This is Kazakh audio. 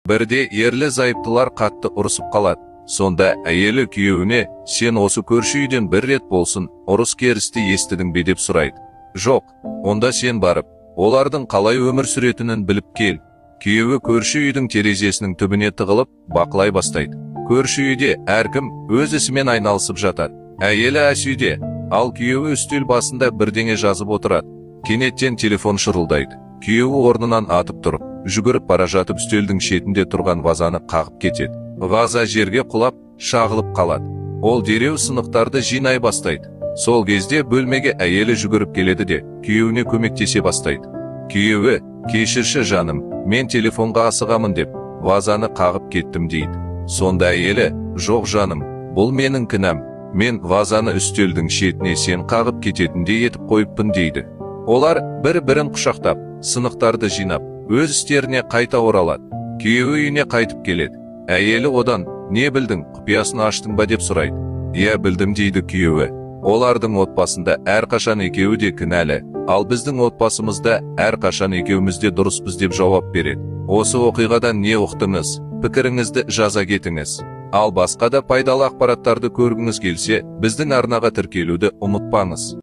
Бірде ерлі зайыптылар қатты ұрысып қалады. Сонда әйелі күйеуіне, сен осы көрші үйден бір рет болсын ұрыс керісті естідің бе деп сұрайды. Жоқ, онда сен барып, олардың қалай өмір сүретінін біліп кел. Күйеуі көрші үйдің терезесінің түбіне тығылып, бақылай бастайды. Көрші үйде әркім өз ісімен айналысып жатады. Әйелі ас үйде, ал күйеуі үстел басында бірдеңе жазып отырады. Кенеттен телефон шырылдайды. Күйеуі орнынан атып тұрып, жүгіріп бара жатып үстелдің шетінде тұрған вазаны қағып кетеді. Ваза жерге құлап, шағылып қалады. Ол дереу сынықтарды жинай бастайды. Сол кезде бөлмеге әйелі жүгіріп келеді де, күйеуіне көмектесе бастайды. Күйеуі, кешірші жаным, мен телефонға асығамын деп, вазаны қағып кеттім дейді. Сонда әйелі, жоқ жаным, бұл менің кінәм, мен вазаны үстелдің шетіне сен қағып кететіндей етіп қойыппын дейді. Олар бір-бірін құшақтап, сынықтарды жинап, өз істеріне қайта оралады. Күйеуі үйіне қайтып келеді. Әйелі одан, не білдің, құпиясын аштың ба деп сұрайды. Иә білдім дейді күйеуі. Олардың отбасында әрқашан екеуі де кінәлі, ал біздің отбасымызда әрқашан екеуміз де дұрыспыз деп жауап береді. Осы оқиғадан не ұқтыңыз? Пікіріңізді жаза кетіңіз. Ал басқа да пайдалы ақпараттарды көргіңіз келсе, біздің арнаға тіркелуді ұмытпаңыз.